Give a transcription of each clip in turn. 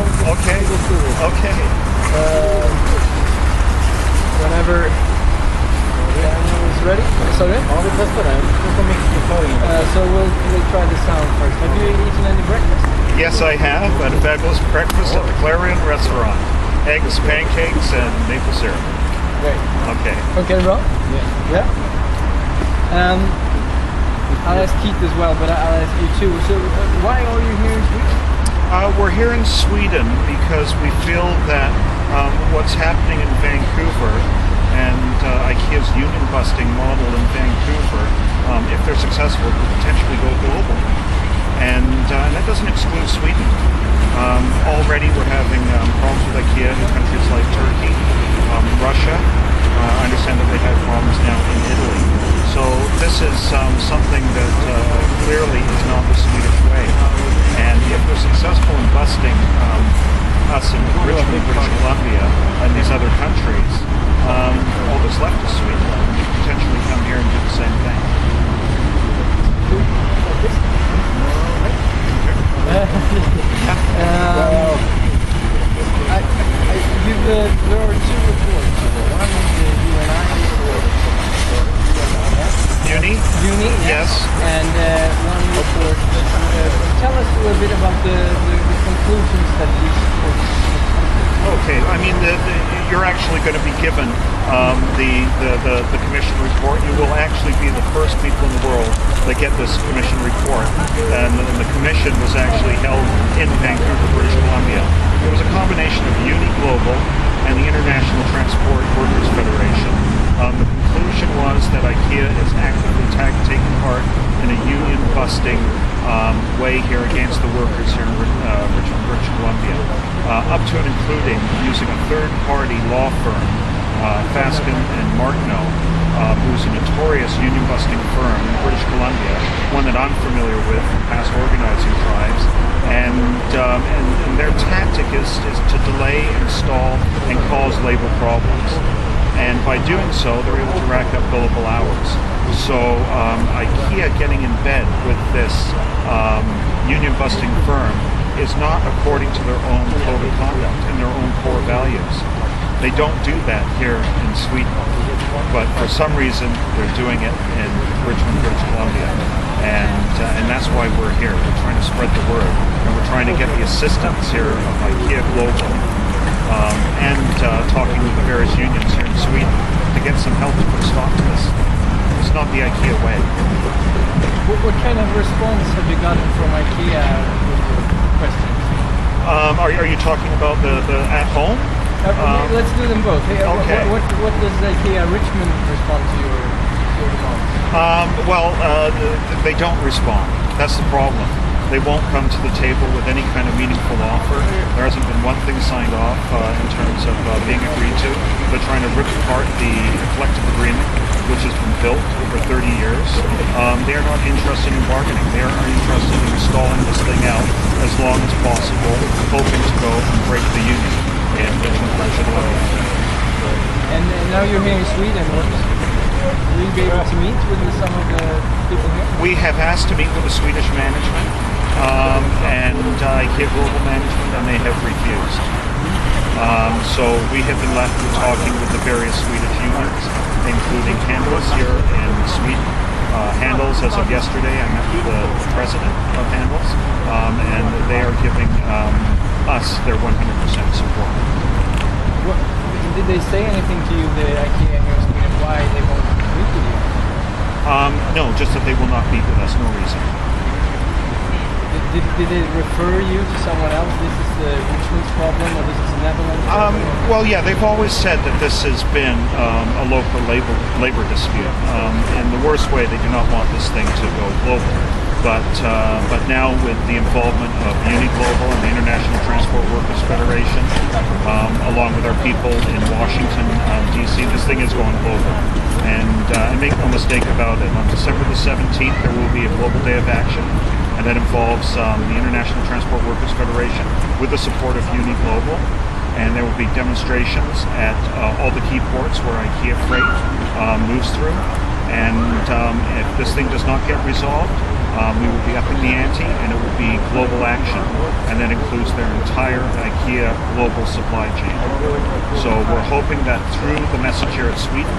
just Okay. go through it. Okay. Whenever Daniel is ready. Sorry? So we'll try the sound first. Have you eaten any breakfast? Yes, I have. I had a fabulous breakfast at the Clarion restaurant. Eggs, pancakes, and maple syrup. Great. Okay. Okay, Rob? Yeah. I'll ask Keith as well, but I'll ask you too. So, why are you here in Sweden? We're here in Sweden because we feel that what's happening in Vancouver and Ikea's union busting model in Vancouver, if they're successful, could potentially go global. And that doesn't exclude Sweden. Already we're having problems with Ikea in countries like Turkey, Russia. I understand that they have problems now in Italy. So this is something that clearly is not the Swedish way. And if we're successful in busting us in Richmond, British Columbia, and these other countries, all that's left is Sweden. We could potentially come here and do the same thing. There are two reports. One is the Uni? Uni, Yes. And one report. Tell us a little bit about the conclusions that these reports. Okay, I mean, you're actually going to be given the commission report. You will actually be the first people in the world that get this commission report. And the commission was actually held in Vancouver, British Columbia. It was a combination of Uni Global and the International Transport Workers Federation. The conclusion was that Ikea is actively taking part in a union busting way here against the workers here in Richmond, British Columbia, up to and including using a third-party law firm, Fasken and Martineau, who's a notorious union-busting firm in British Columbia, one that I'm familiar with from past organizing tribes, and their tactic is to delay, install, and cause labor problems. And by doing so, they're able to rack up billable hours. So Ikea getting in bed with this union-busting firm is not according to their own code of conduct and their own core values. They don't do that here in Sweden, but for some reason they're doing it in Richmond, British Columbia, and that's why we're here. We're trying to spread the word, and we're trying to get the assistance here of Ikea Global, and talking with the various unions here in Sweden to get some help to put a stop to this. It's not the Ikea way. What kind of response have you gotten from Ikea with your questions? Are you talking about the at home? Let's do them both. Hey, okay. What does Ikea Richmond respond to your demands? They don't respond. That's the problem. They won't come to the table with any kind of meaningful offer. There hasn't been one thing signed off in terms of being agreed to. They're trying to rip apart the collective agreement, which has been built over 30 years. They are not interested in bargaining. They are interested in stalling this thing out as long as possible, hoping to go and break the union in Richmond, British Columbia. And now you're here in Sweden. Will you be able to meet with some of the people here? We have asked to meet with the Swedish management and Ikea Global Management, and they have refused. So we have been left with talking with the various Swedish unions, including Handels here in Sweden. Handels, as of yesterday, I met with the president of Handels, and they are giving us their 100% support. Did they say anything to you, the IKEA here in Sweden, why they won't meet with you? No, just that they will not meet with us, no reason. Did they refer you to someone else? This is the Richmond's problem, or this is the Netherlands? Well, yeah, they've always said that this has been a local labor dispute. In the worst way, they do not want this thing to go global. But now with the involvement of Uni Global and the International Transport Workers Federation, along with our people in Washington, D.C., this thing is going global. And make no mistake about it, on December the 17th, there will be a global day of action. And that involves the International Transport Workers Federation with the support of Uni Global. And there will be demonstrations at all the key ports where IKEA freight moves through. And if this thing does not get resolved, we will be upping the ante, and it will be global action, and that includes their entire IKEA global supply chain. So we're hoping that through the message here at Sweden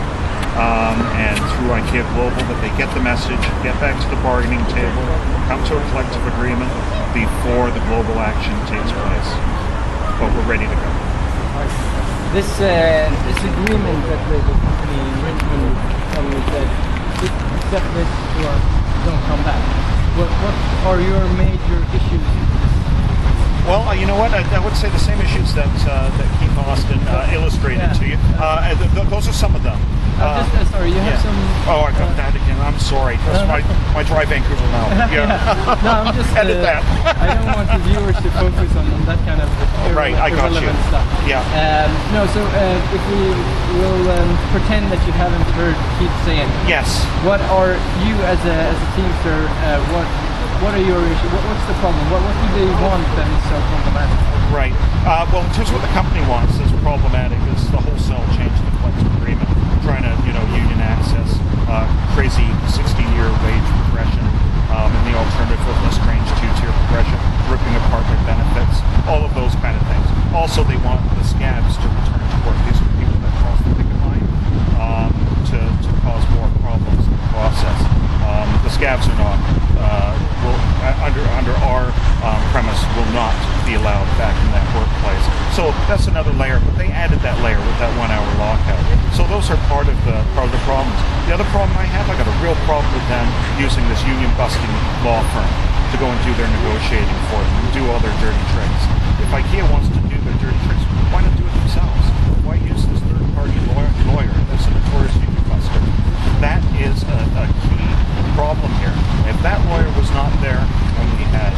and through IKEA Global, that they get the message, get back to the bargaining table, come to a collective agreement before the global action takes place. But we're ready to go. This agreement that the company in Richmond said, accept this or don't come back. What are your major issues? Well, you know what? I would say the same issues that Keith Austin illustrated to you. Those are some of them. Sorry, you have some... Oh, I got that again. I'm sorry. That's my Dry Vancouver now. Yeah. No, I'm just... Edit that. I don't want the viewers to focus on that kind of irrelevant stuff. Yeah. No, so if we will pretend that you haven't heard Keith say anything. Yes. What are you as a Teamster, what are your issues? What's the problem? What do they want that is so problematic? Right. Well, in terms of what the company wants is problematic. Is the wholesale change to the collective agreement, trying to union access, crazy 60-year wage progression, and the alternative of the strange two-tier progression, ripping apart their benefits, all of those kind of things. Also, they want the scabs to return to work. These are people that cross the picket line to cause more problems in the process. The scabs are not, under our premise, will not be allowed back in that workplace. So that's another layer, but they added that layer with that 1 hour lockout. So those are part of the problems. The other problem I have, I got a real problem with them using this union busting law firm to go and do their negotiating for them and do all their dirty tricks. If IKEA wants to do their dirty tricks, why not do it themselves? Why use this third-party lawyer that's a notorious union buster? That is a key problem here. If that lawyer was not there when we had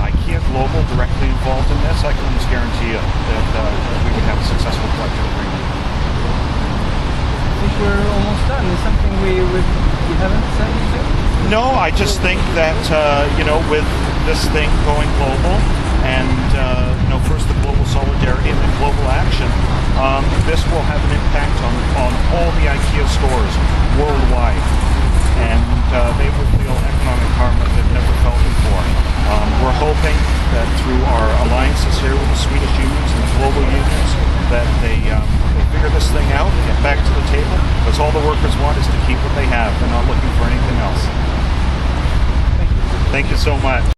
IKEA Global directly involved in this, I can almost guarantee you that we would have a successful collective agreement. I think we're almost done. Is something we haven't said anything? No, I just think that with this thing going global, and first the global solidarity and then global action, this will have an impact on all the IKEA stores worldwide, and they will feel economic harm that they've never felt before. We're hoping that through our alliances here with the Swedish unions and the global unions, that they figure this thing out, get back to the table, because all the workers want is to keep what they have. They're not looking for anything else. Thank you. Thank you so much.